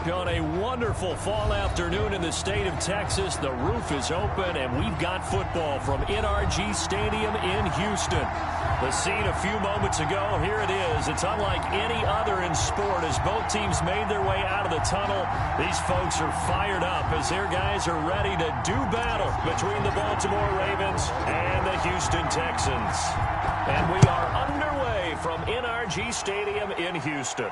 On a wonderful fall afternoon in the state of Texas, the roof is open, and we've got football from NRG Stadium in Houston. The scene a few moments ago, here it is. It's unlike any other in sport as both teams made their way out of the tunnel. These folks are fired up as their guys are ready to do battle between the Baltimore Ravens and the Houston Texans. And we are underway from NRG Stadium in Houston.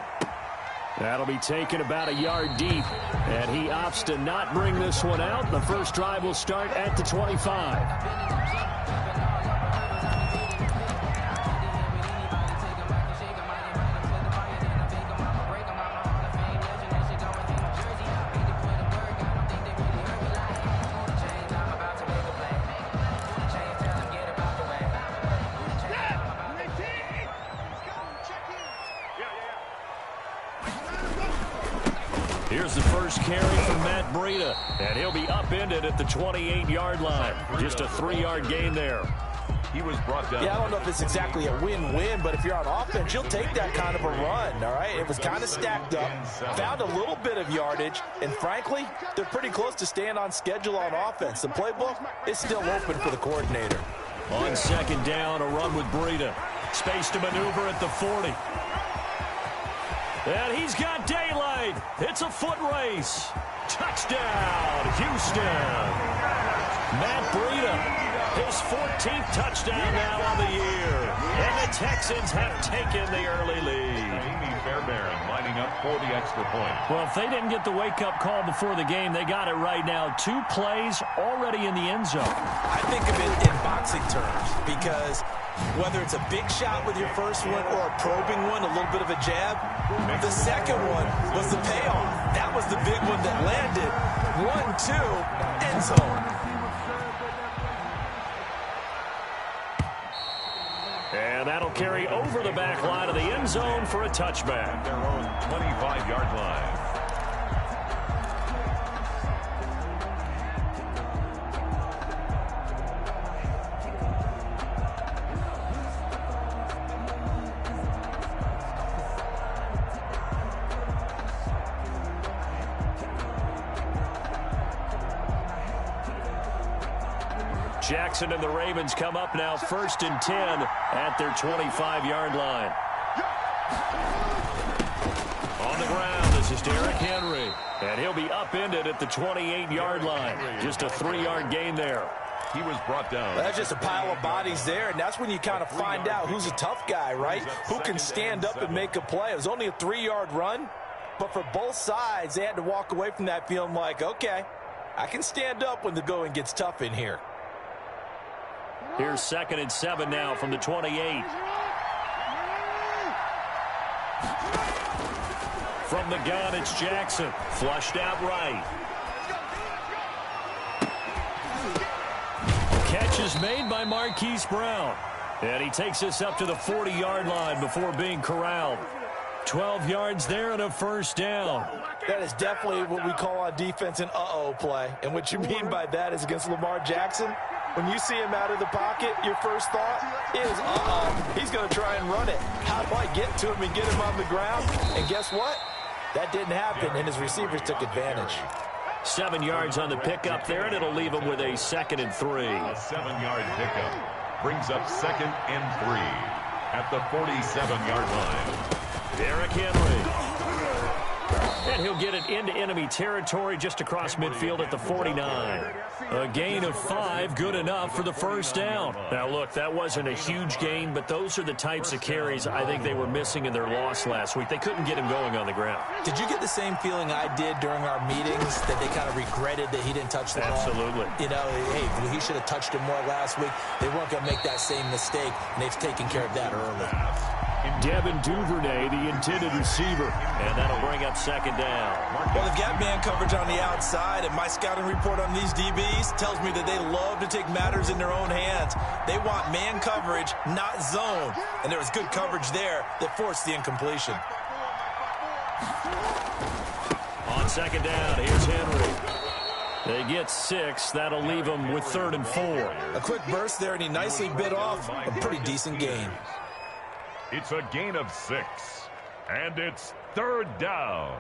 That'll be taken about a yard deep, and he opts to not bring this one out. The first drive will start at the 25. Here's the first carry from Matt Breida, and he'll be upended at the 28-yard line. Just a 3-yard gain there. He was brought down. Yeah, I don't know if it's exactly a win-win, but if you're on offense, you'll take that kind of a run, all right? It was kind of stacked up, found a little bit of yardage, and frankly, they're pretty close to staying on schedule on offense. The playbook is still open for the coordinator. On second down, a run with Breida. Space to maneuver at the 40. And he's got daylight. It's a foot race. Touchdown, Houston. Matt Breida, his 14th touchdown now on the year. And the Texans have taken the early lead. Amy Fairbairn lining up for the extra point. Well, if they didn't get the wake-up call before the game, they got it right now. 2 plays already in the end zone. I think of it in boxing terms because whether it's a big shot with your first one or a probing one, a little bit of a jab, the second one was the payoff. That was the big one that landed. 1-2, end zone. And that'll carry over the back line of the end zone for a touchback. Their own 25-yard line. Jackson and the Ravens come up now 1st and 10 at their 25-yard line. On the ground, this is Derrick Henry. And he'll be upended at the 28-yard line. Just a 3-yard gain there. He was brought down. Well, that's just a pile of bodies there, and that's when you kind of find out who's a tough guy, right? Who can stand up and make a play. It was only a 3-yard run, but for both sides, they had to walk away from that feeling like, okay, I can stand up when the going gets tough in here. Here's 2nd and 7 now from the 28. From the gun, it's Jackson. Flushed out right. Catch is made by Marquise Brown. And he takes us up to the 40-yard line before being corralled. 12 yards there and a first down. That is definitely what we call on defense an uh-oh play. And what you mean by that is against Lamar Jackson, when you see him out of the pocket, your first thought is, uh-oh, he's going to try and run it. How do I get to him and get him on the ground? And guess what? That didn't happen, and his receivers took advantage. 7 yards on the pickup there, and it'll leave him with a 2nd and 3. A 7-yard pickup brings up 2nd and 3 at the 47-yard line. Derrick Henry. And he'll get it into enemy territory just across midfield at the 49. A gain of 5, good enough for the first down. Now, look, that wasn't a huge gain, but those are the types of carries I think they were missing in their loss last week. They couldn't get him going on the ground. Did you get the same feeling I did during our meetings, that they kind of regretted that he didn't touch the ball? Absolutely. You know, hey, he should have touched him more last week. They weren't going to make that same mistake, and they've taken care of that early. Devin Duvernay, the intended receiver, and that'll bring up 2nd down. Well, they've got man coverage on the outside, and my scouting report on these DBs tells me that they love to take matters in their own hands. They want man coverage, not zone, and there was good coverage there that forced the incompletion. On 2nd down, here's Henry. They get 6. That'll leave them with 3rd and 4. A quick burst there, and he nicely bit off a pretty decent gain. It's a gain of 6, and it's 3rd down.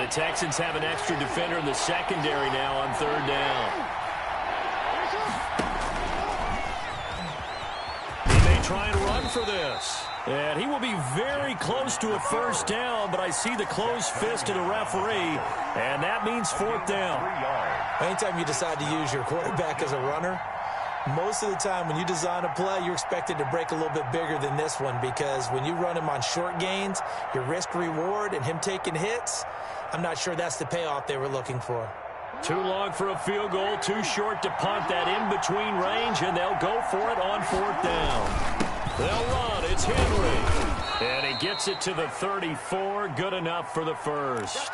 Texans have an extra defender in the secondary now on third down. He may try and run for this. And he will be very close to a first down, but I see the closed fist of the referee, and that means fourth down. Anytime you decide to use your quarterback as a runner, most of the time when you design a play, you're expected to break a little bit bigger than this one, because when you run him on short gains, your risk-reward and him taking hits, I'm not sure that's the payoff they were looking for. Too long for a field goal, too short to punt. That in-between range, and they'll go for it on fourth down. They'll run. It's Henry. And he gets it to the 34. Good enough for the first.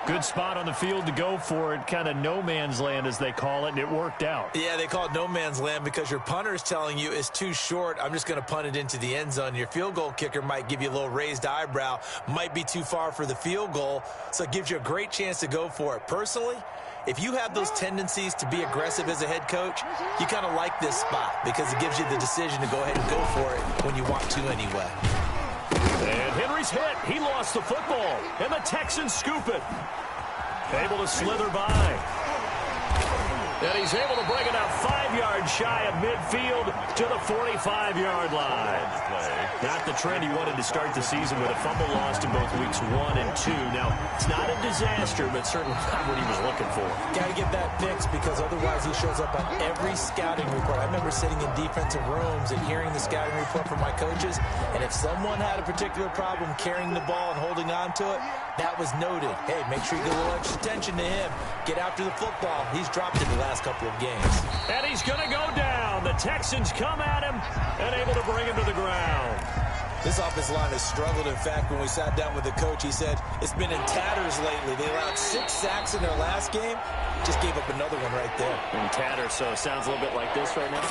Good spot on the field to go for it. Kind of no man's land, as they call it, and it worked out. Yeah, they call it no man's land because your punter is telling you it's too short. I'm just going to punt it into the end zone. Your field goal kicker might give you a little raised eyebrow. Might be too far for the field goal, so it gives you a great chance to go for it. Personally, if you have those tendencies to be aggressive as a head coach, you kind of like this spot because it gives you the decision to go ahead and go for it when you want to anyway. And Henry's hit. He lost the football, and the Texans scoop it. Able to slither by. And he's able to bring it out 5 yards shy of midfield to the 45-yard line. Not the trend he wanted to start the season with. A fumble lost in both weeks 1 and 2. Now, it's not a disaster, but certainly not what he was looking for. Got to get that fixed because otherwise he shows up on every scouting report. I remember sitting in defensive rooms and hearing the scouting report from my coaches, and if someone had a particular problem carrying the ball and holding on to it, that was noted. Hey, make sure you get a little extra attention to him. Get after the football. He's dropped it the last couple of games. And he's going to go down. The Texans come at him and able to bring him to the ground. This offensive line has struggled. In fact, when we sat down with the coach, he said it's been in tatters lately. They allowed 6 sacks in their last game. Just gave up another one right there. In tatters, so it sounds a little bit like this right now.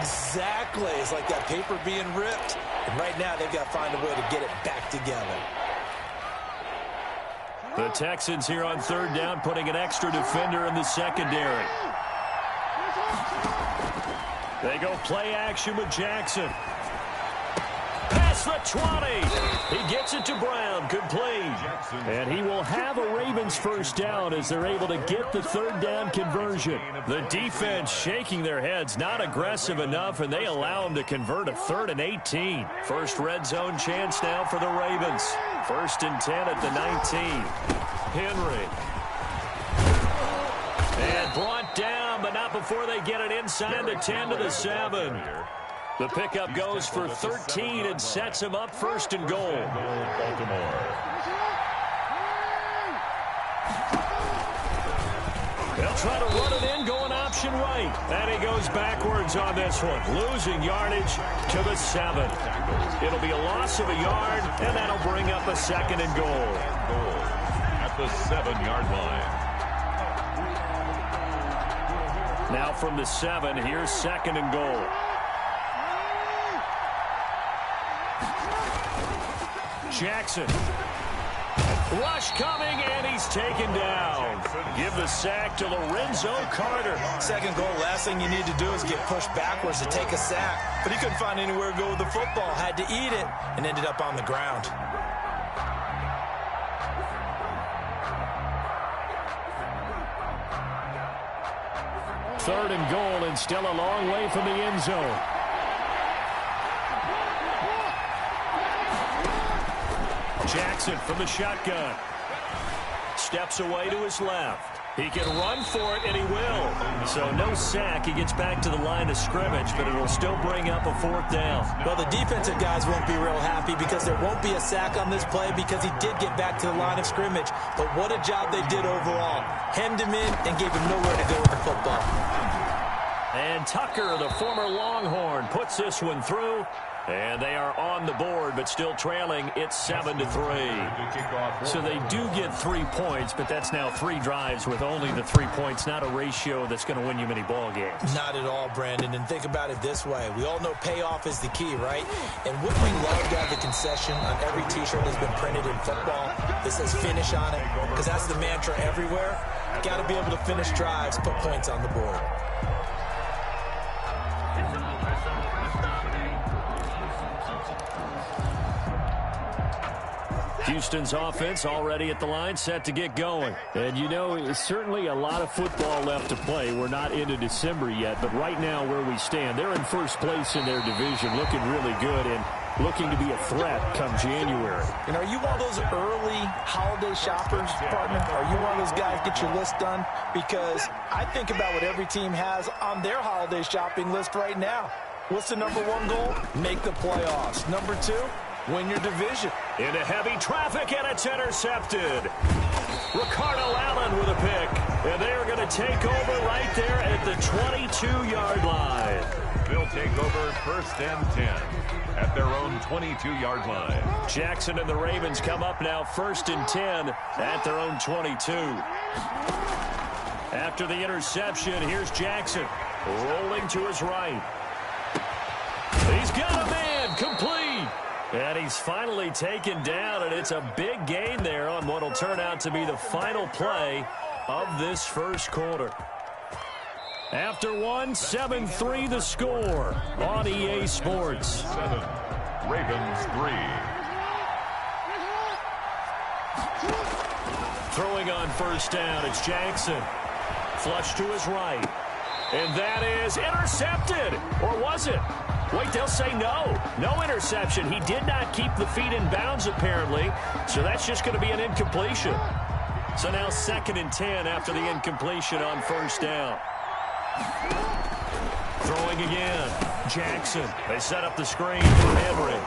Exactly. It's like that paper being ripped. And right now, they've got to find a way to get it back together. The Texans here on third down, putting an extra defender in the secondary. They go play action with Jackson. Past the 20. He gets it to Brown. Complete. And he will have a Ravens first down as they're able to get the third down conversion. The defense shaking their heads, not aggressive enough, and they allow him to convert a 3rd and 18. First red zone chance now for the Ravens. 1st and 10 at the 19. Henry. And brought down, but not before they get it inside the 10 to the 7. The pickup goes for 13 and sets him up 1st and goal. They'll try to run it in, going option right. And he goes backwards on this one, losing yardage to the 7. It'll be a loss of a yard, and that'll bring up a 2nd and goal. At the 7-yard line. Now from the 7, here's 2nd and goal. Jackson. Rush coming, and he's taken down. Give the sack to Lorenzo Carter. 2nd goal, last thing you need to do is get pushed backwards to take a sack. But he couldn't find anywhere to go with the football. Had to eat it and ended up on the ground. Third and goal, and still a long way from the end zone. Jackson from the shotgun. Steps away to his left. He can run for it, and he will. So no sack. He gets back to the line of scrimmage, but it'll still bring up a 4th down. Well, the defensive guys won't be real happy because there won't be a sack on this play because he did get back to the line of scrimmage. But what a job they did overall. Hemmed him in and gave him nowhere to go with the football. And Tucker, the former Longhorn, puts this one through. And they are on the board, but still trailing. It's 7-3. So they do get 3 points, but that's now 3 drives with only the 3 points. Not a ratio that's going to win you many ball games. Not at all, Brandon. And think about it this way. We all know payoff is the key, right? And wouldn't we love to have the concession on every T-shirt that's been printed in football that says finish on it? Because that's the mantra everywhere. Got to be able to finish drives, put points on the board. Houston's offense already at the line, set to get going. And, you know, it's certainly a lot of football left to play. We're not into December yet, but right now where we stand, they're in first place in their division, looking really good and looking to be a threat come January. And are you one of those early holiday shoppers, partner? Are you one of those guys get your list done? Because I think about what every team has on their holiday shopping list right now. What's the number one goal? Make the playoffs. Number two, win your division. Into heavy traffic, and it's intercepted. Ricardo Allen with a pick. And they are going to take over right there at the 22-yard line. They'll take over first and 10 at their own 22-yard line. Jackson and the Ravens come up now first and 10 at their own 22. After the interception, here's Jackson rolling to his right. He's got a man, complete. And he's finally taken down, and it's a big gain there on what will turn out to be the final play of this first quarter. After one, 7-3 the score on EA Sports. 7, Ravens 3. Throwing on first down, it's Jackson. Flush to his right. And that is intercepted. Or was it? Wait, they'll say no. No interception. He did not keep the feet in bounds, apparently. So that's just going to be an incompletion. So now 2nd and 10 after the incompletion on first down. Throwing again. Jackson. They set up the screen for Henry.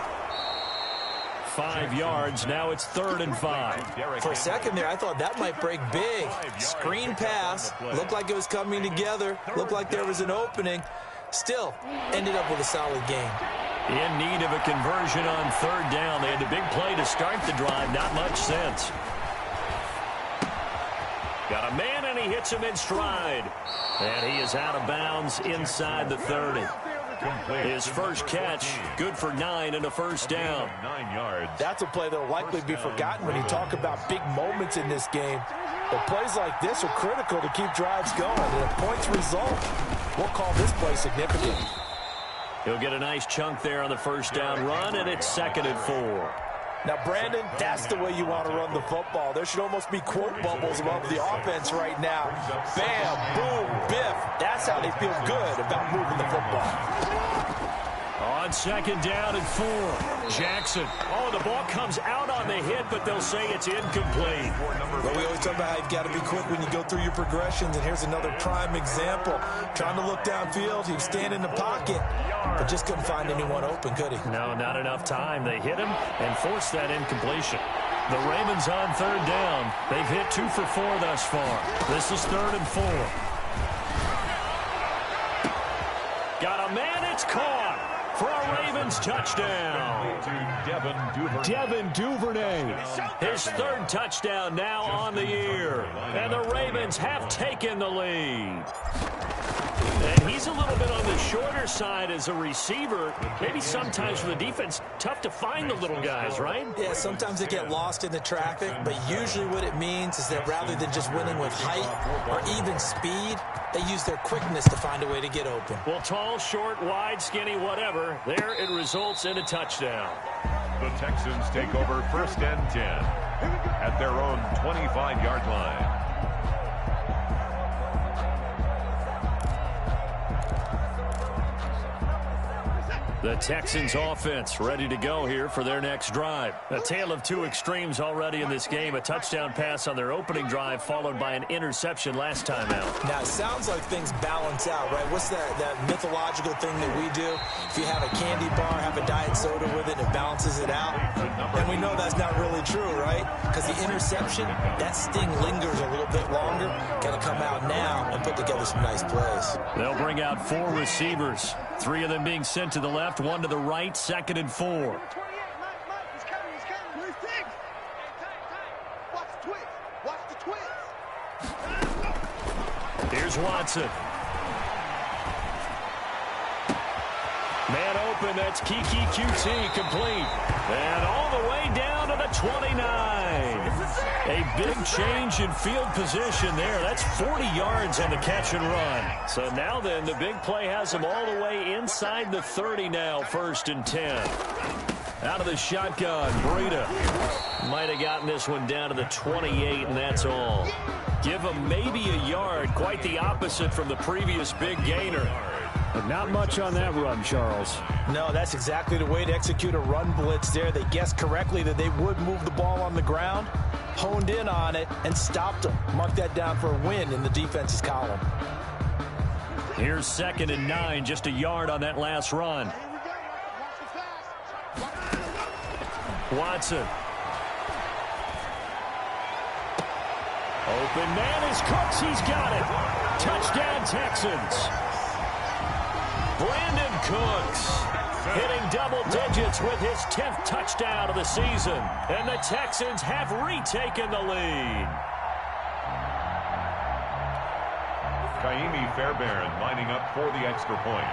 5 yards. Now it's 3rd and 5. For a second there, I thought that might break big. Screen pass. Looked like it was coming together. Looked like there was an opening. Still, ended up with a solid game. In need of a conversion on 3rd down. They had a big play to start the drive. Not much sense. Got a man, and he hits him in stride. And he is out of bounds inside the 30. His first catch, good for 9 and a first down. 9 yards. That's a play that will likely be forgotten when you talk about big moments in this game. But plays like this are critical to keep drives going. And if points result, we'll call this play significant. He'll get a nice chunk there on the first down run, and it's 2nd and 4. Now, Brandon, that's the way you want to run the football. There should almost be quote bubbles above the offense right now. Bam, boom, biff. That's how they feel good about moving the football. On 2nd down and 4, Jackson. Oh, the ball comes out on the hit, but they'll say it's incomplete. But we always talk about how you've got to be quick when you go through your progressions, and here's another prime example. Trying to look downfield, he was standing in the pocket, but just couldn't find anyone open, could he? No, not enough time. They hit him and forced that incompletion. The Ravens on 3rd down. They've hit 2 for 4 thus far. This is 3rd and 4. Got a man, it's caught for a Ravens touchdown. Devin Duvernay. His 3rd touchdown now on the year. And the Ravens have taken the lead. And he's a little bit on the shorter side as a receiver. Maybe sometimes for the defense, tough to find the little guys, right? Yeah, sometimes they get lost in the traffic, but usually what it means is that rather than just winning with height or even speed, they use their quickness to find a way to get open. Well, tall, short, wide, skinny, whatever, there it results in a touchdown. The Texans take over first and 10 at their own 25-yard line. The Texans offense ready to go here for their next drive. A tale of 2 extremes already in this game. A touchdown pass on their opening drive followed by an interception last time out. Now, it sounds like things balance out, right? What's that mythological thing that we do? If you have a candy bar, have a diet soda with it, it balances it out. And we know that's not really true, right? Because the interception, that sting lingers a little bit longer. Got to come out now and put together some nice plays. They'll bring out 4 receivers. 3 of them being sent to the left, 1 to the right, 2nd and 4. Here's Watson. Man open, that's Kiki QT, complete. And all the way down to the 29. A big change in field position there. That's 40 yards on the catch and run. So now then, the big play has them all the way inside the 30 now, 1st and 10. Out of the shotgun, Breida. Might have gotten this one down to the 28, and that's all. Give him maybe a yard. Quite the opposite from the previous big gainer. But not much on that run, Charles. No, that's exactly the way to execute a run blitz there. They guessed correctly that they would move the ball on the ground, honed in on it, and stopped them. Mark that down for a win in the defense's column. Here's 2nd and 9, just a yard on that last run. Watson. Open man is Cooks. He's got it. Touchdown, Texans. Brandon Cooks hitting double digits with his 10th touchdown of the season. And the Texans have retaken the lead. Kaimi Fairbairn lining up for the extra point.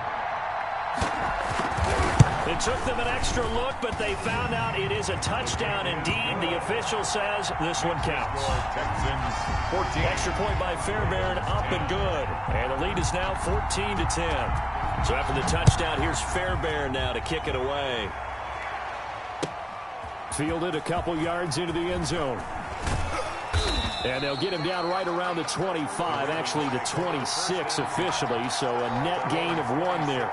It took them an extra look, but they found out it is a touchdown indeed. The official says this one counts. Texans 14. Extra point by Fairbairn, up and good. And the lead is now 14-10. So after the touchdown, here's Fairbairn now to kick it away. Fielded a couple yards into the end zone. And they'll get him down right around the 25, actually the 26 officially, so a net gain of 1 there.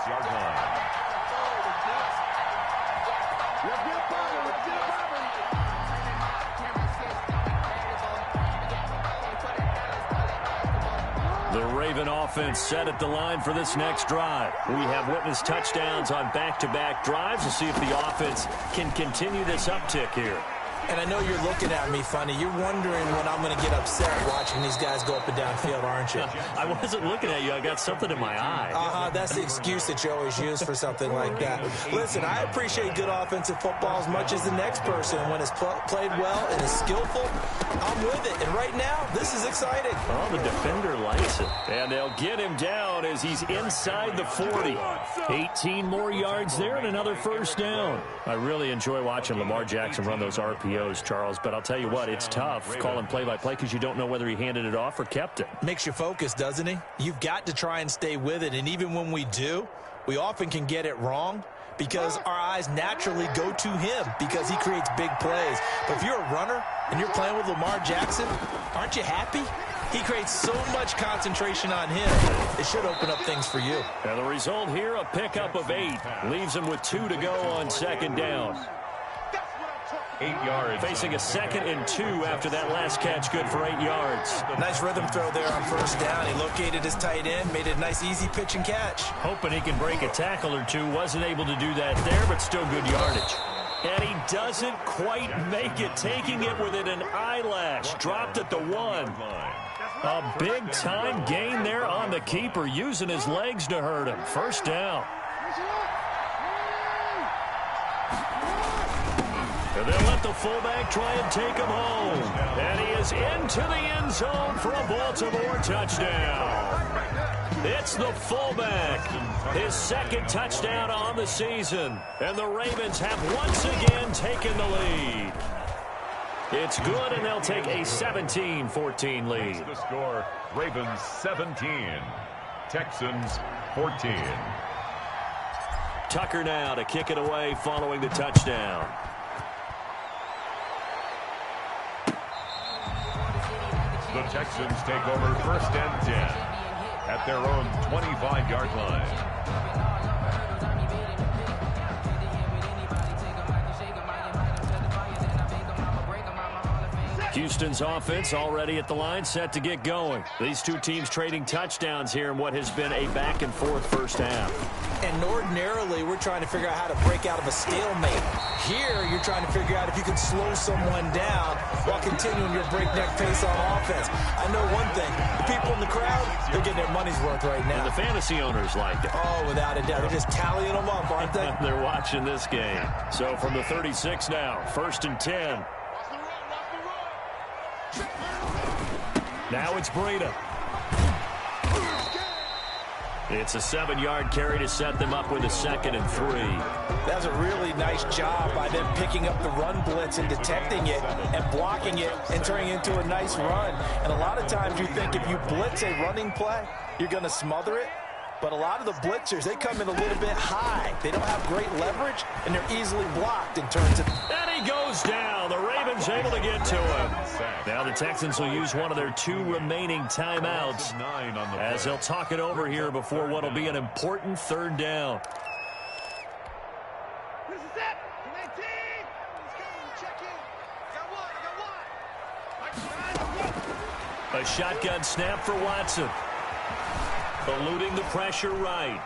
The Raven offense set at the line for this next drive. We have witnessed touchdowns on back-to-back drives. We'll see if the offense can continue this uptick here. And I know you're looking at me funny. You're wondering when I'm going to get upset watching these guys go up and down field, aren't you? I wasn't looking at you. I got something in my eye. That's the excuse that you always use for something like that. Listen, I appreciate good offensive football as much as the next person. When it's played well and is skillful, I'm with it. And right now, this is exciting. Oh, the defender likes it. And they'll get him down as he's inside the 40. 18 more yards there and another first down. I really enjoy watching Lamar Jackson run those RPOs, Charles, but I'll tell you what, it's tough calling play-by-play because you don't know whether he handed it off or kept it. Makes you focus, doesn't he? You've got to try and stay with it, and even when we do, we often can get it wrong because our eyes naturally go to him because he creates big plays. But if you're a runner and you're playing with Lamar Jackson, aren't you happy? He creates so much concentration on him. It should open up things for you. And the result here, a pickup of 8. Leaves him with 2 to go on second down. 8 yards. Facing a 2nd and 2 after that last catch, good for 8 yards. Nice rhythm throw there on first down. He located his tight end, made it a nice, easy pitch and catch. Hoping he can break a tackle or two. Wasn't able to do that there, but still good yardage. And he doesn't quite make it, taking it within an eyelash. Dropped at the 1. A big-time gain there on the keeper, using his legs to hurt him. First down. And they'll let the fullback try and take him home. And he is into the end zone for a Baltimore touchdown. It's the fullback. His 2nd touchdown on the season. And the Ravens have once again taken the lead. It's good, and they'll take a 17-14 lead. The score, Ravens 17, Texans 14. Tucker now to kick it away following the touchdown. The Texans take over 1st and 10 at their own 25-yard line. Houston's offense already at the line, set to get going. These two teams trading touchdowns here in what has been a back-and-forth first half. And ordinarily, we're trying to figure out how to break out of a stalemate. Here, you're trying to figure out if you can slow someone down while continuing your breakneck pace on offense. I know one thing. The people in the crowd, they're getting their money's worth right now. And the fantasy owners like it. Oh, without a doubt. They're just tallying them up, aren't they? They're watching this game. So from the 36 now, 1st and 10. Now it's Breida. It's a 7-yard carry to set them up with a 2nd and 3. That's a really nice job by them picking up the run blitz and detecting it and blocking it and turning it into a nice run. And a lot of times you think if you blitz a running play, you're going to smother it. But a lot of the blitzers, they come in a little bit high. They don't have great leverage, and they're easily blocked in terms of... And he goes down. The Ravens able to get to him. Now the Texans will use one of their 2 remaining timeouts as they'll talk it over here before what will be an important 3rd down. This is it. 19. Check in. Got one. A shotgun snap for Watson. Eluding the pressure right.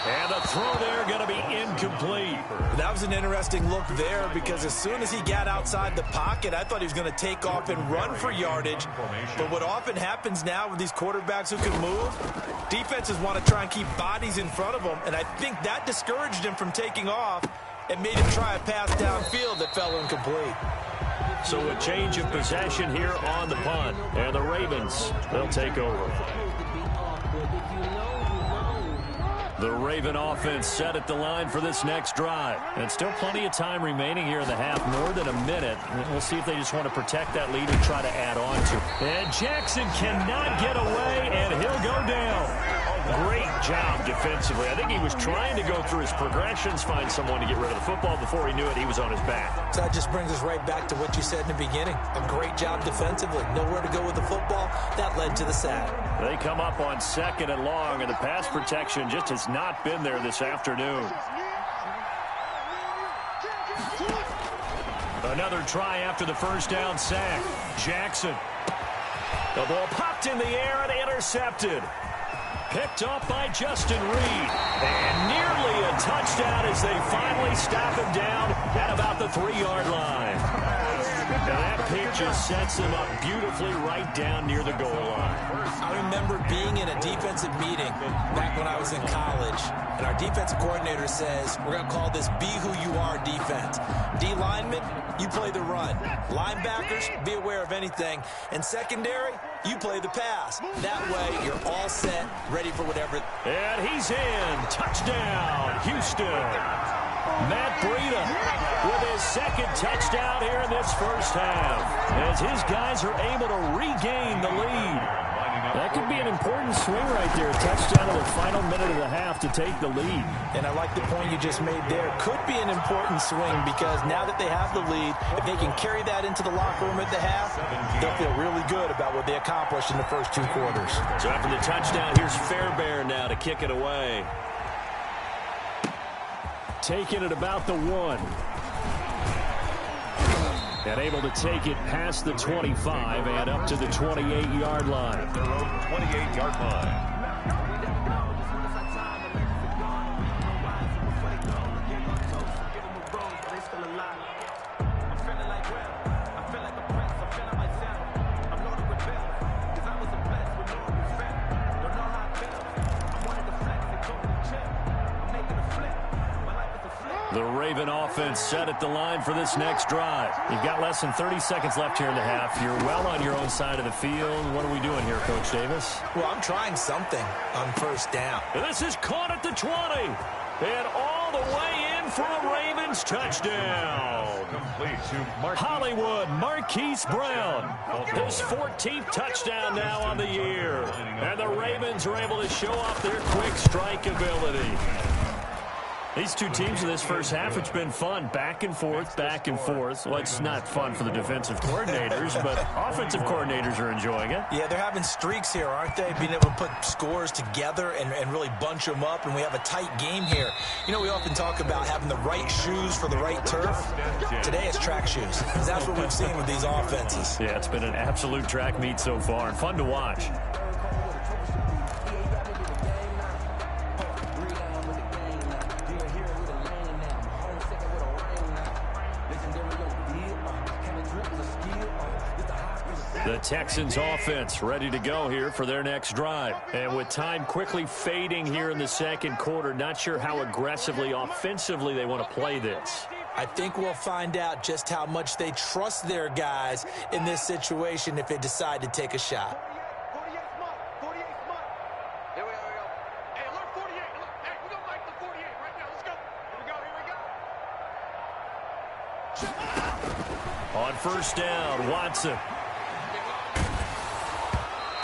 And the throw there going to be incomplete. That was an interesting look there because as soon as he got outside the pocket, I thought he was going to take off and run for yardage. But what often happens now with these quarterbacks who can move, defenses want to try and keep bodies in front of them. And I think that discouraged him from taking off and made him try a pass downfield that fell incomplete. So a change of possession here on the punt. And the Ravens, they'll take over. The Raven offense set at the line for this next drive. And still plenty of time remaining here in the half, more than a minute. We'll see if they just want to protect that lead and try to add on to it. And Jackson cannot get away, and he'll go down. Great job defensively. I think he was trying to go through his progressions, find someone to get rid of the football. Before he knew it, he was on his back. So that just brings us right back to what you said in the beginning. A great job defensively. Nowhere to go with the football. That led to the sack. They come up on 2nd and long, and the pass protection just has not been there this afternoon. Another try after the 1st down sack. Jackson. The ball popped in the air and intercepted. Picked up by Justin Reed. And nearly a touchdown as they finally stop him down at about the 3-yard line. Now that pick just sets him up beautifully right down near the goal line. I remember being in a defensive meeting back when I was in college, and our defensive coordinator says, we're going to call this be who you are defense. D linemen, you play the run. Linebackers, be aware of anything. And secondary, you play the pass. That way, you're all set, ready for whatever. And he's in. Touchdown, Houston. Matt Breida with his 2nd touchdown here in this 1st half as his guys are able to regain the lead. That could be an important swing right there. Touchdown in the final minute of the half to take the lead. And I like the point you just made there. Could be an important swing because now that they have the lead, if they can carry that into the locker room at the half, they'll feel really good about what they accomplished in the first 2 quarters. So after the touchdown, here's Fairbairn now to kick it away. Taking it about the 1. And able to take it past the 25 and up to the 28-yard line. Their own 28-yard line. The Raven offense set at the line for this next drive. You've got less than 30 seconds left here in the half. You're well on your own side of the field. What are we doing here, Coach Davis? Well, I'm trying something on 1st down. And this is caught at the 20. And all the way in for a Ravens touchdown. Complete to Hollywood Marquise Brown. His 14th touchdown now on the year. And the Ravens are able to show off their quick strike ability. These 2 teams in this 1st half, it's been fun. Back and forth, back and forth. Well, it's not fun for the defensive coordinators, but offensive coordinators are enjoying it. Yeah, they're having streaks here, aren't they? Being able to put scores together and really bunch them up, and we have a tight game here. You know, we often talk about having the right shoes for the right turf. Today it's track shoes. That's what we've seen with these offenses. Yeah, it's been an absolute track meet so far, and fun to watch. The Texans offense ready to go here for their next drive. And with time quickly fading here in the 2nd quarter, not sure how aggressively, offensively they want to play this. I think we'll find out just how much they trust their guys in this situation if they decide to take a shot. 48 smart. 48 smart. Here we go. Hey, alert 48. Hey, we're going to like the 48 right now. Let's go. Here we go. On 1st down, Watson.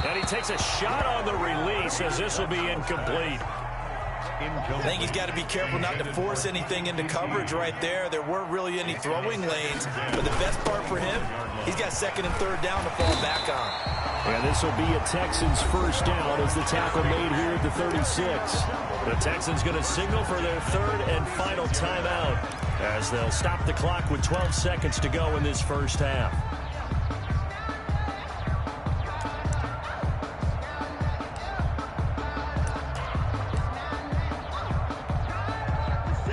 And he takes a shot on the release as this will be incomplete. I think he's got to be careful not to force anything into coverage right there. There weren't really any throwing lanes. But the best part for him, he's got second and third down to fall back on. And this will be a Texans first down as the tackle made here at the 36. The Texans going to signal for their third and final timeout as they'll stop the clock with 12 seconds to go in this first half.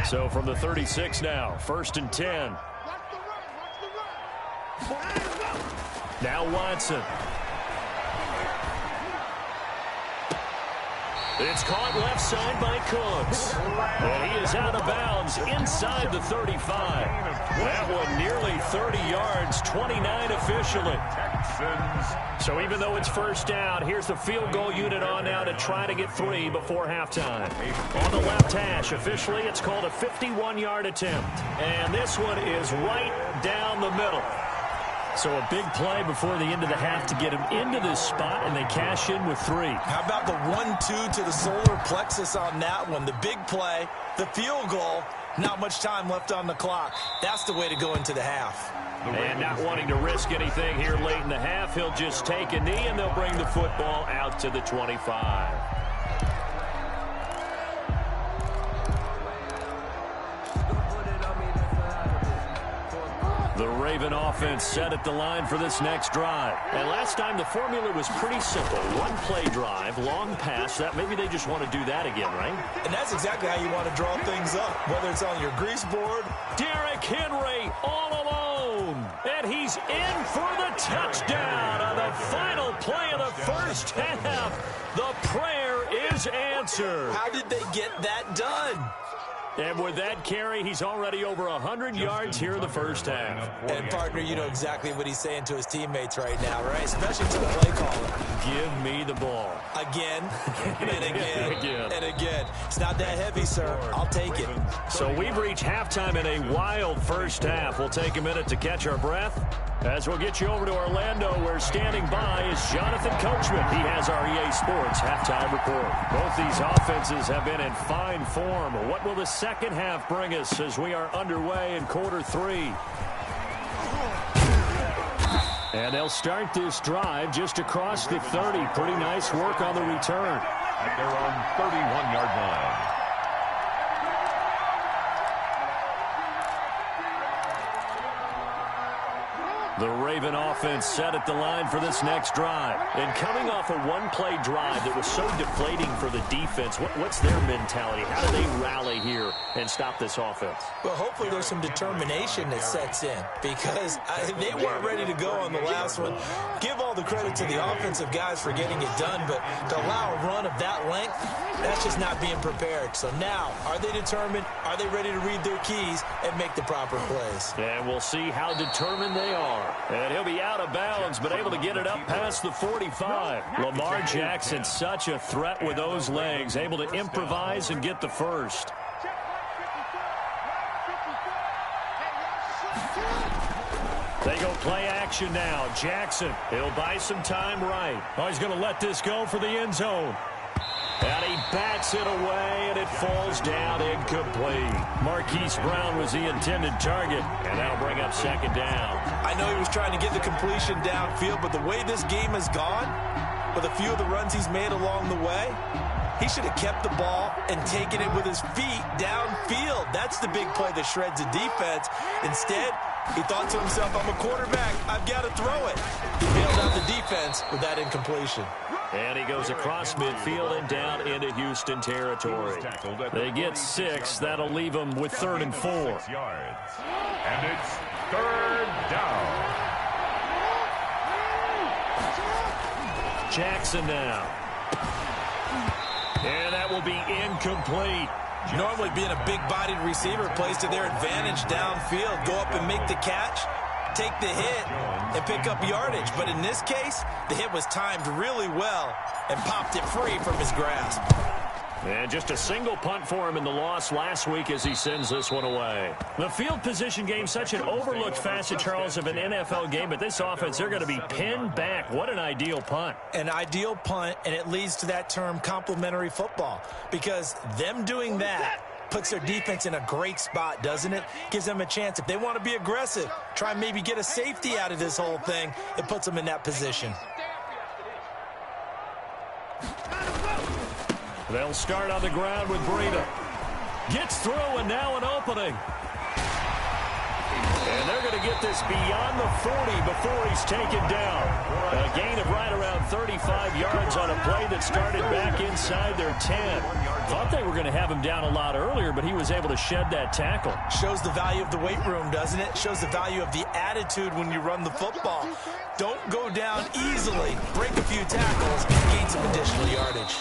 So from the 36 now, first and 10. Now Watson. It's caught left side by Cooks. And he is out of bounds inside the 35. That one nearly 30 yards, 29 officially. So even though it's first down, here's the field goal unit on now to try to get 3 before halftime. On the left hash, officially it's called a 51-yard attempt. And this one is right down the middle. So a big play before the end of the half to get him into this spot, and they cash in with 3. How about the 1-2 to the solar plexus on that one? The big play, the field goal, not much time left on the clock. That's the way to go into the half. And not wanting to risk anything here late in the half, he'll just take a knee, and they'll bring the football out to the 25. The Raven offense set at the line for this next drive. And last time the formula was pretty simple. One play drive, long pass. That maybe they just want to do that again, right? And that's exactly how you want to draw things up, whether it's on your grease board. Derrick Henry all alone. And he's in for the touchdown on the final play of the first half. The prayer is answered. How did they get that done? And with that carry, he's already over 100 yards here in the first half. And, partner, you know exactly what he's saying to his teammates right now, right? Especially to the play caller. Give me the ball. Again, and again, and again. It's not that heavy, sir. I'll take it. So we've reached halftime in a wild first half. We'll take a minute to catch our breath as we'll get you over to Orlando, where standing by is Jonathan Coachman. He has our EA Sports halftime report. Both these offenses have been in fine form. What will the second half bring us as we are underway in quarter 3? And they'll start this drive just across the 30. Pretty nice work on the return. At their own 31-yard line. The Raven offense set at the line for this next drive. And coming off a one-play drive that was so deflating for the defense, what's their mentality? How do they rally here and stop this offense? Well, hopefully there's some determination that sets in, because they weren't ready to go on the last one. Give all the credit to the offensive guys for getting it done, but to allow a run of that length, that's just not being prepared. So now, are they determined? Are they ready to read their keys and make the proper plays? And we'll see how determined they are. And he'll be out of bounds, but able to get it up past the 45. Lamar Jackson, such a threat with those legs, able to improvise and get the first. They go play action now. Jackson, he'll buy some time right. Oh, he's going to let this go for the end zone. And he bats it away, and it falls down incomplete. Marquise Brown was the intended target, and that'll bring up second down. I know he was trying to get the completion downfield, but the way this game has gone, with a few of the runs he's made along the way, he should have kept the ball and taken it with his feet downfield. That's the big play that shreds the defense. Instead, he thought to himself, I'm a quarterback, I've got to throw it. He bailed out the defense with that incompletion. And he goes across midfield and down into Houston territory. They get 6. That'll leave them with 3rd and 4. And it's 3rd down. Jackson now. And that will be incomplete. Normally being a big-bodied receiver plays to their advantage downfield. Go up and make the catch, take the hit, and pick up yardage. But in this case, the hit was timed really well and popped it free from his grasp. And just a single punt for him in the loss last week as he sends this one away. The field position game, such an overlooked facet, Charles, of an NFL game, but this offense, they're going to be pinned back. What an ideal punt. An ideal punt, and it leads to that term complementary football, because them doing that puts their defense in a great spot, doesn't it? Gives them a chance. If they want to be aggressive, try and maybe get a safety out of this whole thing, it puts them in that position. They'll start on the ground with Breida. Gets through, and now an opening. And they're going to get this beyond the 40 before he's taken down. A gain of right around 35 yards on a play that started back inside their 10. Thought they were going to have him down a lot earlier, but he was able to shed that tackle. Shows the value of the weight room, doesn't it? Shows the value of the attitude when you run the football. Don't go down easily. Break a few tackles and gain some additional yardage.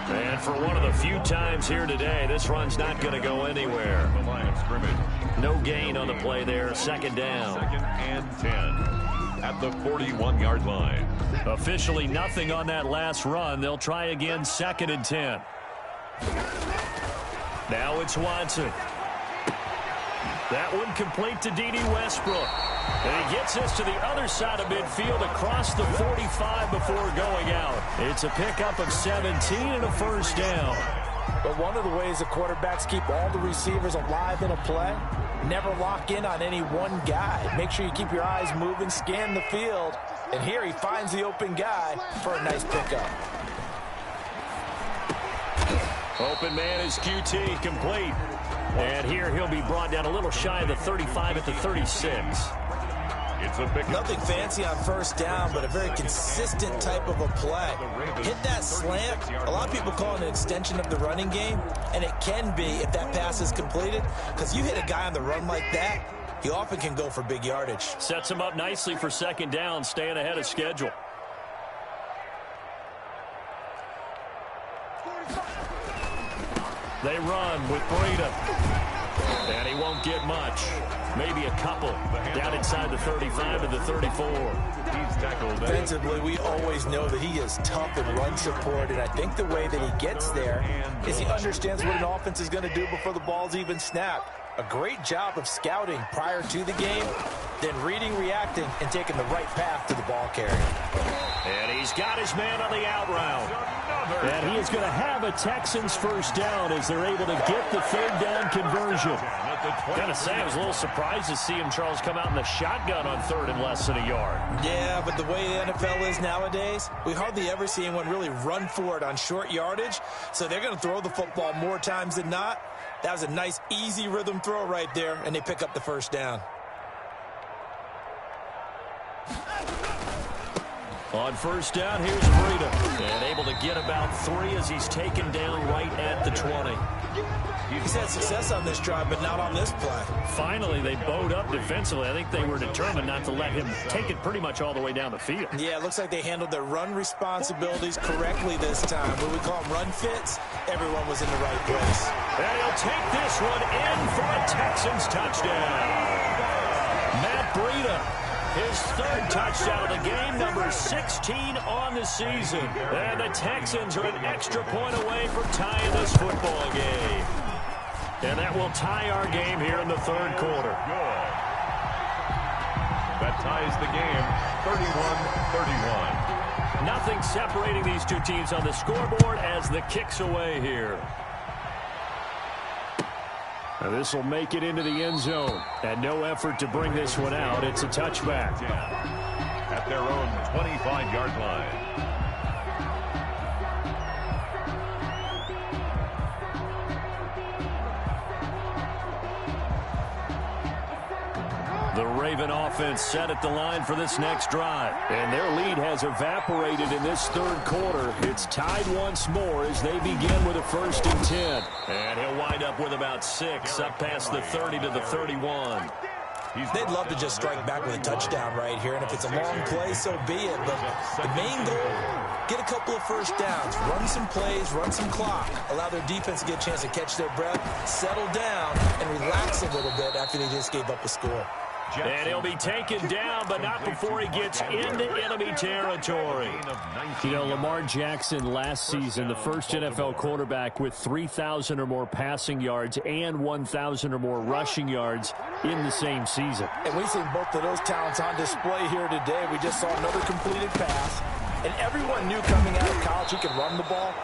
And for one of the few times here today, this run's not going to go anywhere. The line of scrimmage. No gain on the play there. Second down. 2nd and 10 at the 41-yard line. Officially nothing on that last run. They'll try again, 2nd and 10. Now it's Watson. That one complete to D.D. Westbrook. And he gets us to the other side of midfield across the 45 before going out. It's a pickup of 17 and a first down. But one of the ways the quarterbacks keep all the receivers alive in a play, never lock in on any one guy. Make sure you keep your eyes moving, scan the field. And here he finds the open guy for a nice pickup. Open man is QT, complete. And here he'll be brought down a little shy of the 35 at the 36. It's a big Nothing fancy on first down, but a very consistent type of a play. Hit that slant. A lot of people call it an extension of the running game, and it can be if that pass is completed, because you hit a guy on the run like that, he often can go for big yardage. Sets him up nicely for second down, staying ahead of schedule. They run with Breida. And he won't get much. Maybe a couple. Down inside the 35 to the 34. He's tackled. Defensively, we always know that he is tough in run support, and I think the way that he gets there is he understands what an offense is going to do before the ball's even snapped. A great job of scouting prior to the game, then reading, reacting, and taking the right path to the ball carrier. And he's got his man on the out route. And he is going to have a Texans first down as they're able to get the third down conversion. Got to say, I was a little surprised to see him, Charles, come out in the shotgun on third and less than a yard. Yeah, but the way the NFL is nowadays, we hardly ever see anyone really run for it on short yardage. So they're going to throw the football more times than not. That was a nice, easy rhythm throw right there, and they pick up the first down. On first down, here's Breida. And able to get about 3 as he's taken down right at the 20. He's had success on this drive, but not on this play. Finally, they bowed up defensively. I think they were determined not to let him take it pretty much all the way down the field. Yeah, it looks like they handled their run responsibilities correctly this time. What we call them run fits, everyone was in the right place. And he'll take this one in for a Texans touchdown. Matt Breida. His third touchdown of the game, number 16 on the season. And the Texans are an extra point away from tying this football game. And that will tie our game here in the third quarter. Good. That ties the game, 31-31. Nothing separating these two teams on the scoreboard as the kick's away here. Now this will make it into the end zone. And no effort to bring this one out. It's a touchback. At their own 25-yard line. The Raven offense set at the line for this next drive. And their lead has evaporated in this third quarter. It's tied once more as they begin with a 1st and 10. And he'll wind up with about 6 up past the 30 to the 31. They'd love to just strike back with a touchdown right here, and if it's a long play, so be it. But the main goal, get a couple of first downs, run some plays, run some clock, allow their defense to get a chance to catch their breath, settle down, and relax a little bit after they just gave up a score. And he'll be taken down, but not before he gets into enemy territory. You know, Lamar Jackson last season, the first NFL quarterback with 3,000 or more passing yards and 1,000 or more rushing yards in the same season. And we've seen both of those talents on display here today. We just saw another completed pass. And everyone knew coming out of college he could run the ball.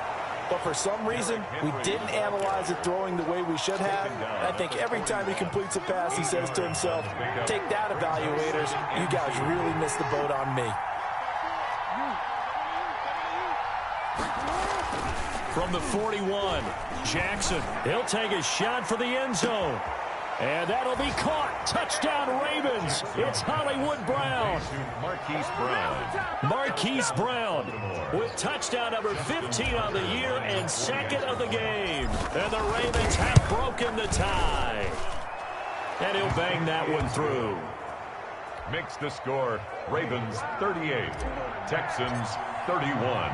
But for some reason, we didn't analyze it throwing the way we should have. And I think every time he completes a pass, he says to himself, take that, evaluators. You guys really missed the boat on me. From the 41, Jackson. He'll take a shot for the end zone. And that'll be caught. Touchdown, Ravens. It's Hollywood Brown. Marquise Brown with touchdown number 15 on the year and second of the game. And the Ravens have broken the tie. And he'll bang that one through. Makes the score Ravens 38, Texans 31.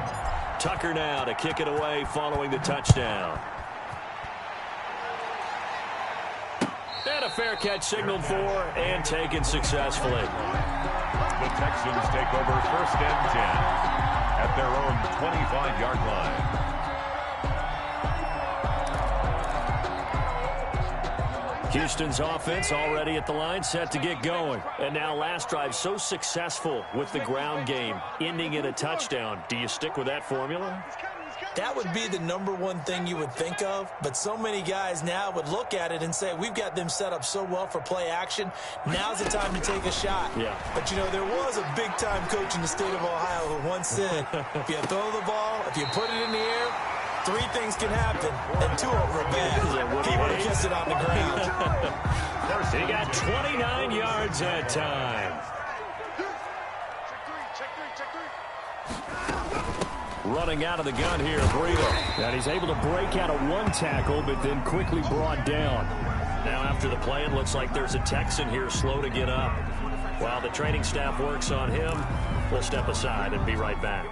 Tucker now to kick it away following the touchdown. And a fair catch signaled for and taken successfully. The Texans take over first and 10 at their own 25-yard line. Houston's offense already at the line, set to get going. And now last drive so successful with the ground game, ending in a touchdown. Do you stick with that formula? That would be the #1 thing you would think of, but so many guys now would look at it and say, we've got them set up so well for play action. Now's the time to take a shot. Yeah. But, you know, there was a big-time coach in the state of Ohio who once said, if you throw the ball, if you put it in the air, 3 things can happen, and 2 of them are bad. He would have kissed it on the ground. He got 29 yards that time. Running out of the gun here, Breida. And he's able to break out of 1 tackle, but then quickly brought down. Now after the play, it looks like there's a Texan here slow to get up. While the training staff works on him, we'll step aside and be right back.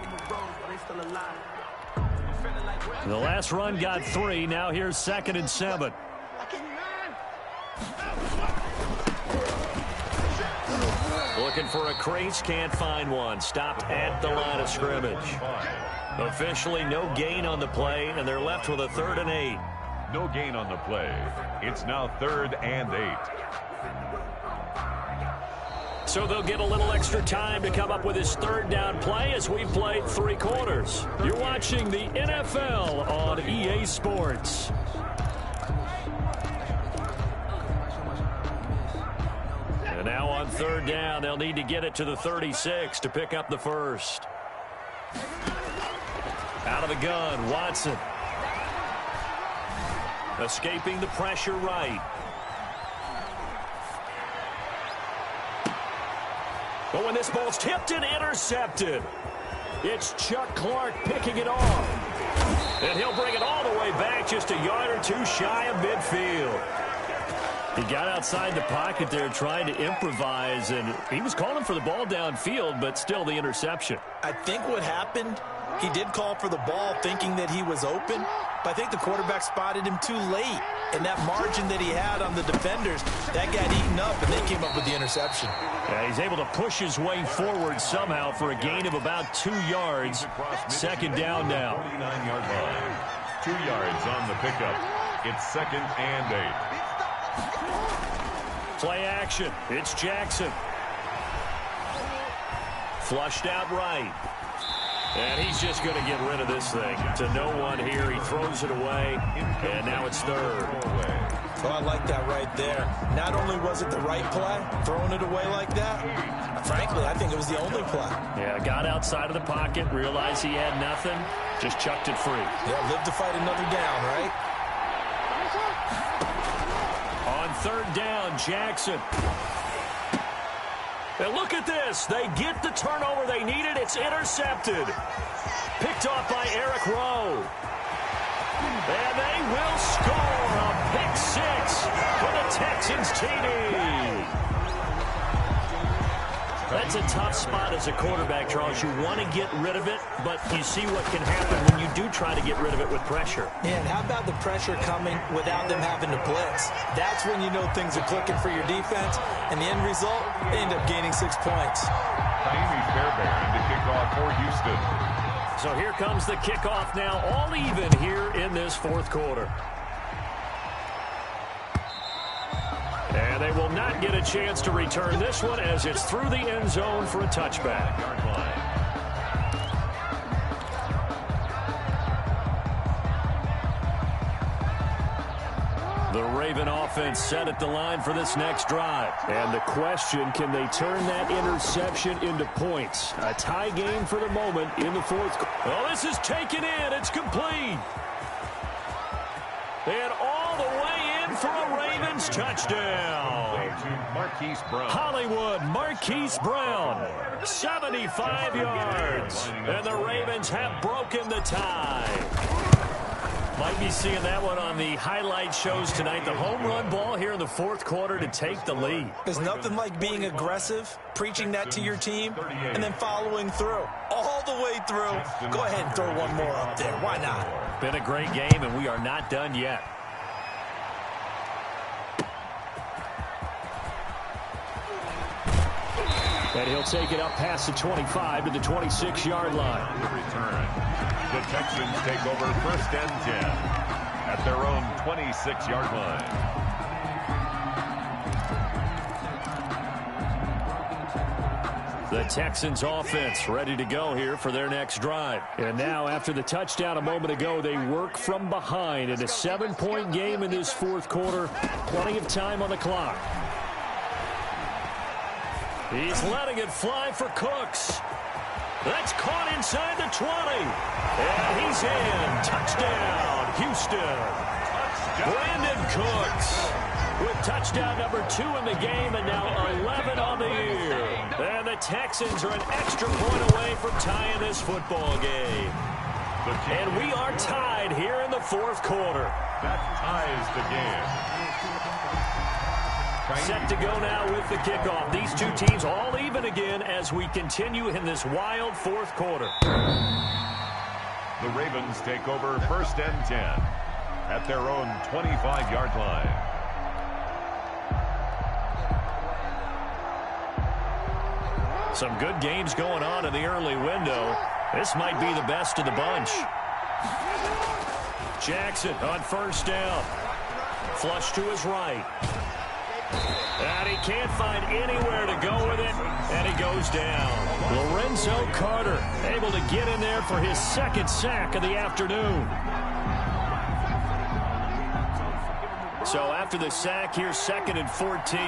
The last run got 3. Now here's 2nd and 7. Looking for a crease, can't find one. Stopped at the line of scrimmage. Officially no gain on the play, and they're left with a 3rd and 8. No gain on the play. It's now 3rd and 8. So they'll get a little extra time to come up with his 3rd down play as we've played 3 quarters. You're watching the NFL on EA Sports. And now on 3rd down, they'll need to get it to the 36 to pick up the first. Out of the gun, Watson. Escaping the pressure right. But when this ball's tipped and intercepted, it's Chuck Clark picking it off. And he'll bring it all the way back just a yard or 2 shy of midfield. He got outside the pocket there trying to improvise, and he was calling for the ball downfield, but still the interception. I think what happened, he did call for the ball thinking that he was open, but I think the quarterback spotted him too late. And that margin that he had on the defenders, that got eaten up, and they came up with the interception. Yeah, he's able to push his way forward somehow for a gain of about 2 yards. 2nd down now. 49-yard line. 2 yards on the pickup. It's 2nd and 8. Play action. It's Jackson. Flushed out right. And he's just going to get rid of this thing. To no one here. He throws it away. And now it's 3rd. Oh, I like that right there. Not only was it the right play, throwing it away like that, frankly, I think it was the only play. Yeah, got outside of the pocket, realized he had nothing, just chucked it free. Yeah, live to fight another down, right? On 3rd down, Jackson. And look at this. They get the turnover they needed. It's intercepted. Picked off by Eric Rowe. And they will score a pick 6 for the Texans TD. A That's a tough spot as a quarterback, Charles. You want to get rid of it, but you see what can happen when you do try to get rid of it with pressure. And how about the pressure coming without them having to blitz? That's when you know things are clicking for your defense, and the end result, they end up gaining 6 points. Taimi Fairbairn to kick off for Houston. So here comes the kickoff now, all even here in this fourth quarter. And they will not get a chance to return this one as it's through the end zone for a touchback. The Raven offense set at the line for this next drive. And the question, can they turn that interception into points? A tie game for the moment in the fourth quarter. Oh, this is taken in. It's complete. And all the way in for a Ravens touchdown. Marquise Brown. Hollywood Marquise Brown, 75 yards. And the Ravens have broken the tie. Might be seeing that one on the highlight shows tonight. The home run ball here in the fourth quarter to take the lead. There's nothing like being aggressive, preaching that to your team, and then following through. All the way through. Go ahead and throw one more up there. Why not? Been a great game, and we are not done yet. And he'll take it up past the 25 to the 26-yard line. The return. The Texans take over first and 10 at their own 26-yard line. The Texans offense ready to go here for their next drive. And now after the touchdown a moment ago, they work from behind in a 7-point game in this fourth quarter. Plenty of time on the clock. He's letting it fly for Cooks. That's caught inside the 20. And he's in. Touchdown, Houston. Brandon Cooks with touchdown number 2 in the game and now 11 on the year. And the Texans are an extra point away from tying this football game. And we are tied here in the fourth quarter. That ties the game. Set to go now with the kickoff. These two teams all even again as we continue in this wild fourth quarter. The Ravens take over first and 10 at their own 25-yard line. Some good games going on in the early window. This might be the best of the bunch. Jackson on first down. Flush to his right. And he can't find anywhere to go with it, and he goes down. Lorenzo Carter able to get in there for his second sack of the afternoon. So after the sack, here's 2nd and 14.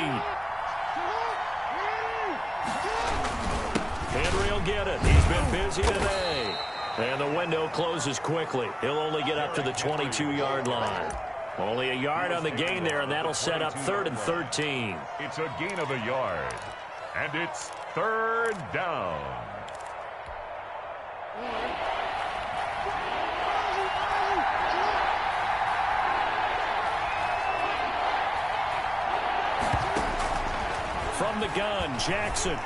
Henry will get it. He's been busy today. And the window closes quickly. He'll only get up to the 22-yard line. Only a yard on the gain there, and that'll set up 3rd and 13. It's a gain of a yard, and it's 3rd down. From the gun, Jackson.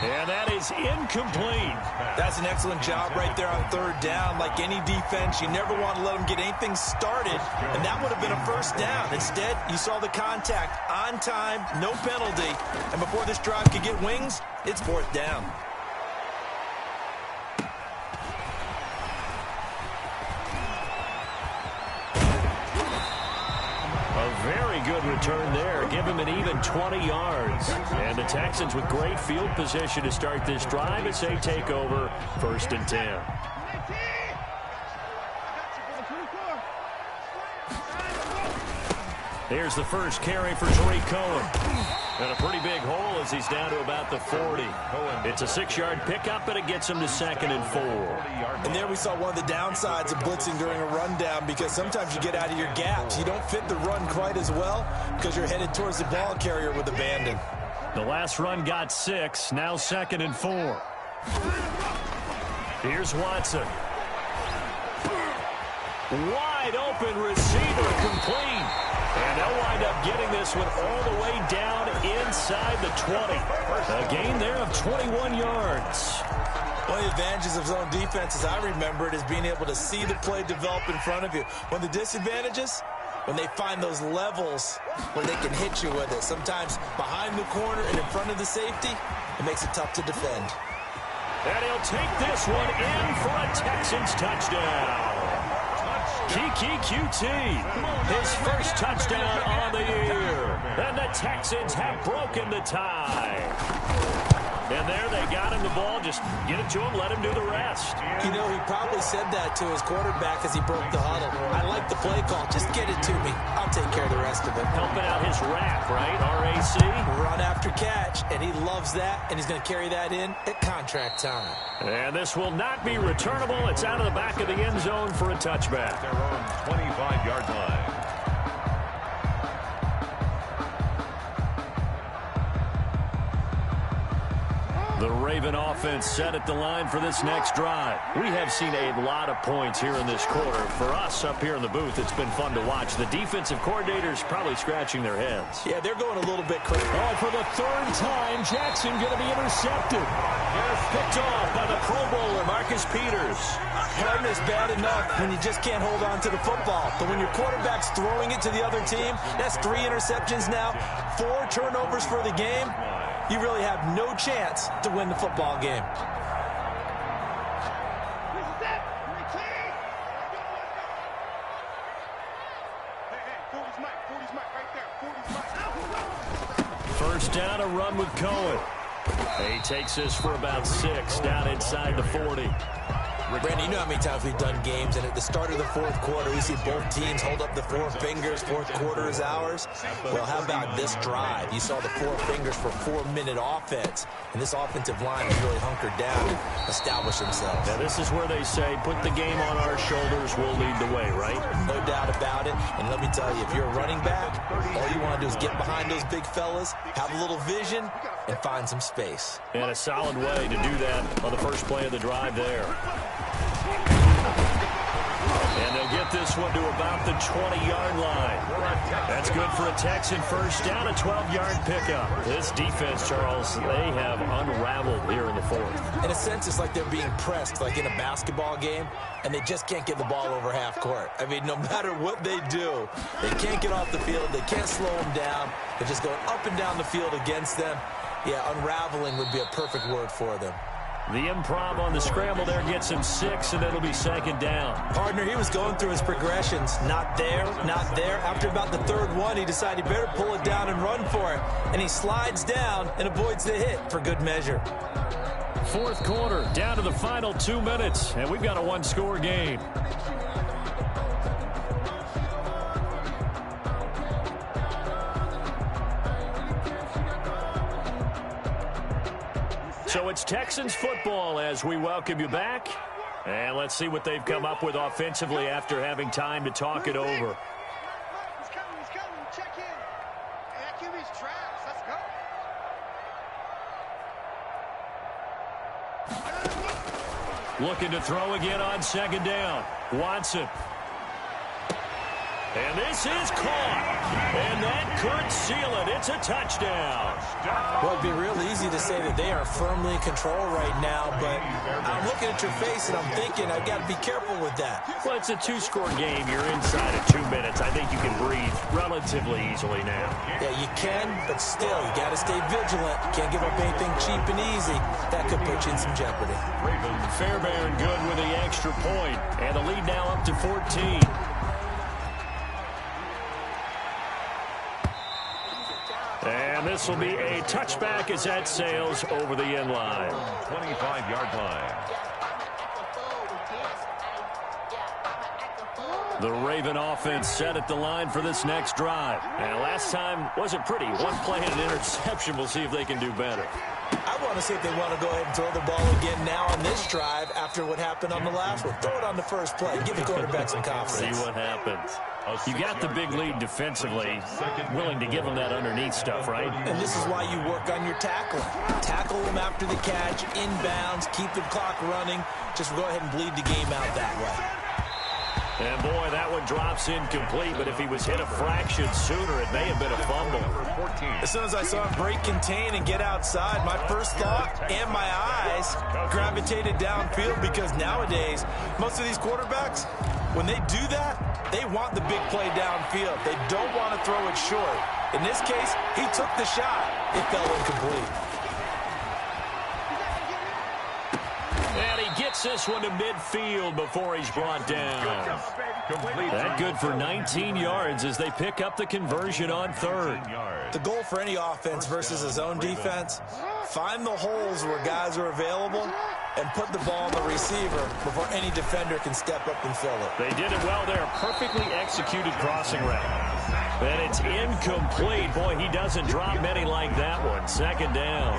And that is incomplete. That's an excellent job right there on 3rd down. Like any defense, you never want to let them get anything started, and that would have been a first down. Instead, you saw the contact on time, no penalty, and before this drive could get wings, it's 4th down. Very good return there. Give him an even 20 yards. And the Texans with great field position to start this drive as they take over 1st and 10. Here's the first carry for Tariq Cohen. And a pretty big hole as he's down to about the 40. It's a 6-yard pickup, and it gets him to 2nd and 4. And there we saw one of the downsides of blitzing during a rundown, because sometimes you get out of your gaps. You don't fit the run quite as well because you're headed towards the ball carrier with abandon. The last run got 6, now 2nd and 4. Here's Watson. Wide open receiver complete. And they'll wind up getting this one all the way down inside the 20. A gain there of 21 yards. One of the advantages of zone defense, as I remember it, is being able to see the play develop in front of you. One of the disadvantages, when they find those levels where they can hit you with it, sometimes behind the corner and in front of the safety, it makes it tough to defend. And he'll take this one in for a Texans touchdown. Kiki QT, his first touchdown on the year. And the Texans have broken the tie. And there they got him the ball. Just get it to him, let him do the rest. You know, he probably said that to his quarterback as he broke the huddle. I like the play call. Just get it to me. I'll take care of the rest of it. Helping out his RAC, right? RAC. Run after catch, and he loves that, and he's going to carry that in at contract time. And this will not be returnable. It's out of the back of the end zone for a touchback. Their own 25-yard line. The Raven offense set at the line for this next drive. We have seen a lot of points here in this quarter. For us up here in the booth, it's been fun to watch. The defensive coordinators probably scratching their heads. Yeah, they're going a little bit crazy. Oh, for the third time, Jackson going to be intercepted. Picked off by the Pro Bowler, Marcus Peters. Punting is bad enough when you just can't hold on to the football. But when your quarterback's throwing it to the other team, that's 3 interceptions now, 4 turnovers for the game. You really have no chance to win the football game. First down, a run with Cohen. He takes this for about 6 down inside the 40. Randy, you know how many times we've done games, and at the start of the fourth quarter, we see both teams hold up the 4 fingers, fourth quarter is ours. Well, how about this drive? You saw the 4 fingers for 4-minute offense, and this offensive line has really hunkered down and established themselves. Now, this is where they say, put the game on our shoulders, we'll lead the way, right? No doubt about it, and let me tell you, if you're a running back, all you want to do is get behind those big fellas, have a little vision, and find some space. And a solid way to do that on the first play of the drive there. And they'll get this one to about the 20-yard line. That's good for a Texan first down, a 12-yard pickup. This defense, Charles, they have unraveled here in the fourth. In a sense, it's like they're being pressed, like in a basketball game, and they just can't get the ball over half court. I mean, no matter what they do, they can't get off the field. They can't slow them down. They're just going up and down the field against them. Yeah, unraveling would be a perfect word for them. The improv on the scramble there gets him 6, and it'll be second down. Partner, he was going through his progressions. Not there, not there. After about the 3rd one, he decided he better pull it down and run for it. And he slides down and avoids the hit for good measure. Fourth quarter, down to the final 2 minutes, and we've got a 1-score game. So it's Texans football as we welcome you back. And let's see what they've come up with offensively after having time to talk it over. He's coming. Check in. Hey, that QB's trash. Let's go. Looking to throw again on second down. Watson. And this is caught. And that could seal it. It's a touchdown. Well, it'd be real easy to say that they are firmly in control right now, but I'm looking at your face and I'm thinking I've got to be careful with that. Well, it's a 2-score game. You're inside of 2 minutes. I think you can breathe relatively easily now. Yeah, you can, but still, you got to stay vigilant. Can't give up anything cheap and easy. That could put you in some jeopardy. Fairbairn good with the extra point, and the lead now up to 14. And this will be a touchback as that sails over the end line. 25-yard line. The Raven offense set at the line for this next drive. And last time wasn't pretty. 1 play and an interception. We'll see if they can do better. I want to see if they want to go ahead and throw the ball again now on this drive after what happened on the last one. Throw it on the first play. Give the quarterback some confidence. See what happens. You got the big lead defensively, willing to give them that underneath stuff, right? And this is why you work on your tackling. Tackle them after the catch, inbounds, keep the clock running. Just go ahead and bleed the game out that way. And, boy, that one drops incomplete, but if he was hit a fraction sooner, it may have been a fumble. As soon as I saw him break contain and get outside, my first thought and my eyes gravitated downfield because nowadays, most of these quarterbacks, when they do that, they want the big play downfield. They don't want to throw it short. In this case, he took the shot. It fell incomplete. And he gets this one to midfield before he's brought down. That good for 19 yards as they pick up the conversion on third. The goal for any offense versus his own defense, find the holes where guys are available and put the ball on the receiver before any defender can step up and fill it. They did it well there. Perfectly executed crossing route. And it's incomplete. Boy, he doesn't drop many like that one. Second down.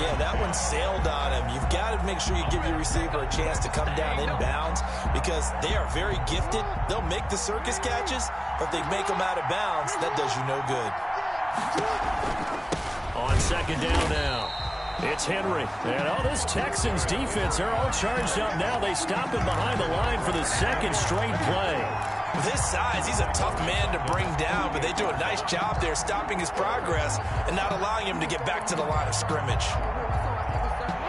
Yeah, that one sailed on him. You've got to make sure you give your receiver a chance to come down inbounds because they are very gifted. They'll make the circus catches, but if they make them out of bounds, that does you no good. On second down now, it's Henry. And this Texans defense, they're all charged up now. They stop him behind the line for the second straight play. With his size, he's a tough man to bring down, but they do a nice job there stopping his progress and not allowing him to get back to the line of scrimmage.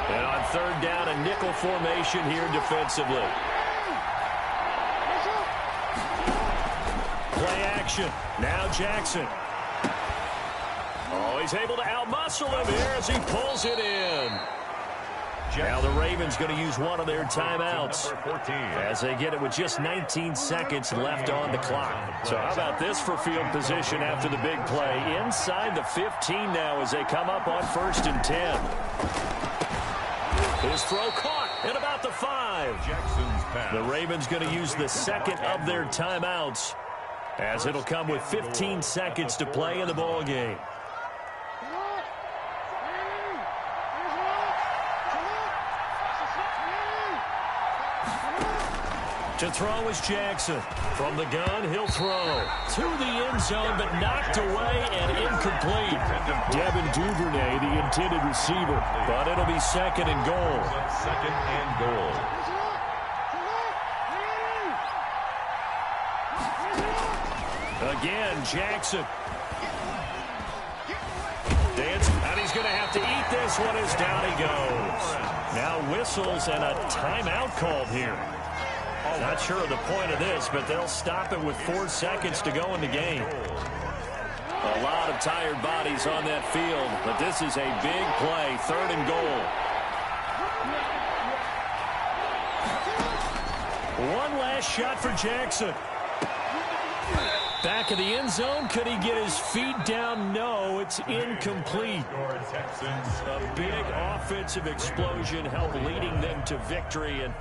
And on third down, a nickel formation here defensively. Play action. Now Jackson. Oh, he's able to outmuscle him here as he pulls it in. Now the Ravens going to use one of their timeouts as they get it with just 19 seconds left on the clock. So how about this for field position after the big play? Inside the 15 now as they come up on 1st and 10. His throw caught at about the 5. The Ravens going to use the second of their timeouts as it'll come with 15 seconds to play in the ball game. To throw is Jackson. From the gun, he'll throw to the end zone, but knocked away and incomplete. Devin Duvernay, the intended receiver, but it'll be second and goal. Second and goal. Again, Jackson. Dance, and he's going to have to eat this one as down he goes. Now whistles and a timeout called here. Not sure of the point of this, but they'll stop it with 4 seconds to go in the game. A lot of tired bodies on that field, but this is a big play, 3rd and goal. One last shot for Jackson. Back of the end zone. Could he get his feet down? No, it's incomplete. A big offensive explosion helped leading them to victory. And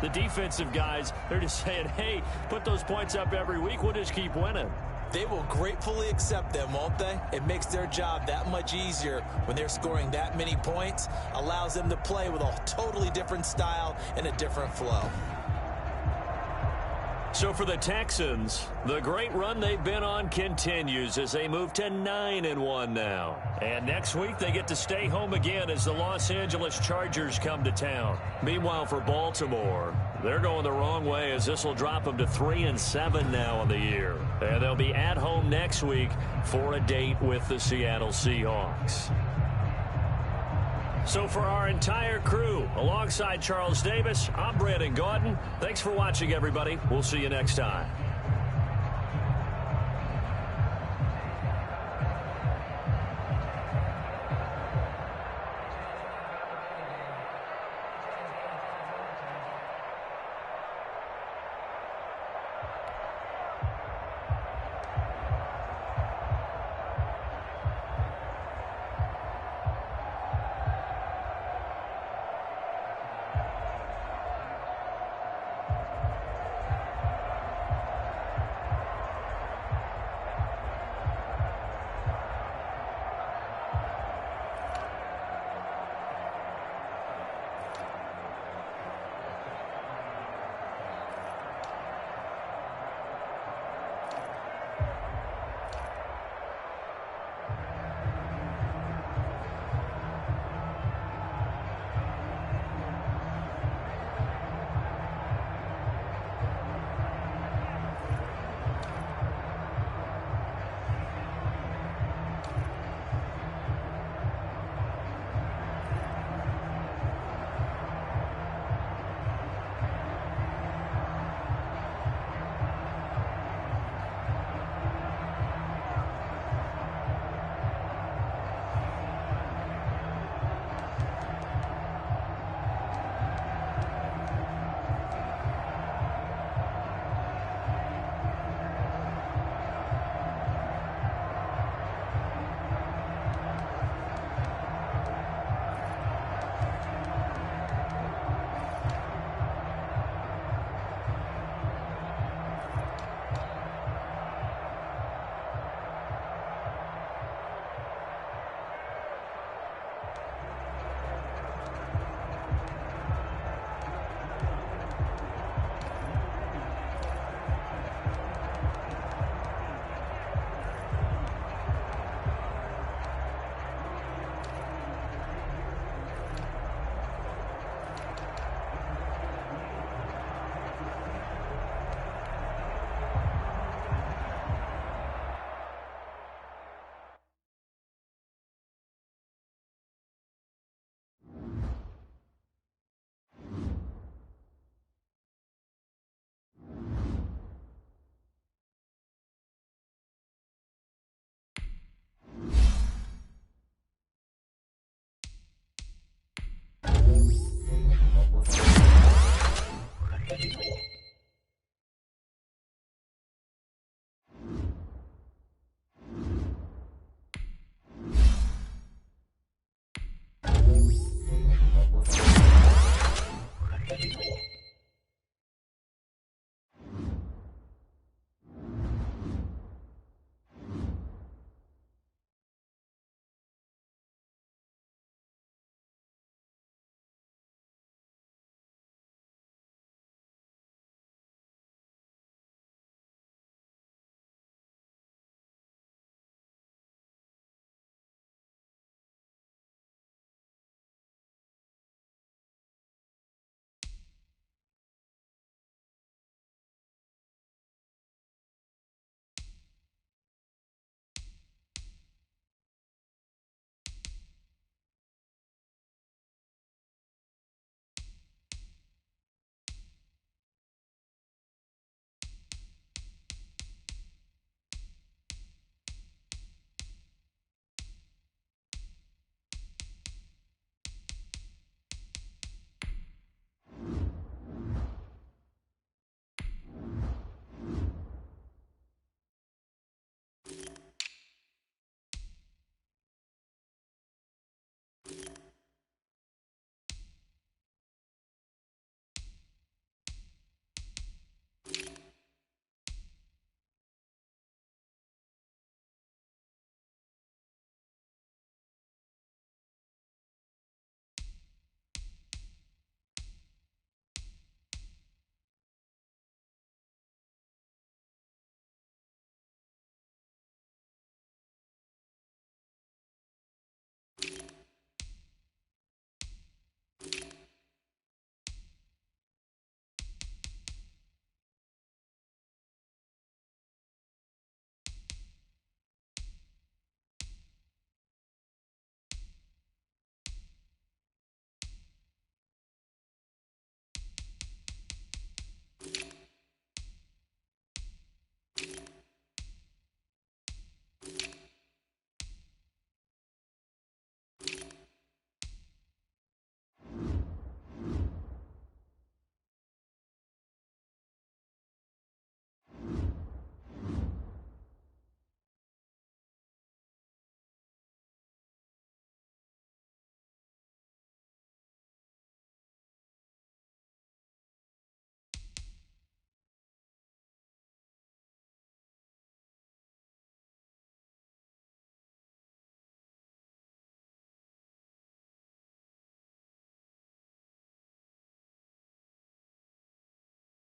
the defensive guys, they're just saying, hey, put those points up every week. We'll just keep winning. They will gratefully accept them, won't they? It makes their job that much easier when they're scoring that many points. Allows them to play with a totally different style and a different flow. So for the Texans, the great run they've been on continues as they move to 9-1 now. And next week they get to stay home again as the Los Angeles Chargers come to town. Meanwhile for Baltimore, they're going the wrong way as this will drop them to 3-7 now on the year. And they'll be at home next week for a date with the Seattle Seahawks. So for our entire crew, alongside Charles Davis, I'm Brandon Gaudin. Thanks for watching, everybody. We'll see you next time.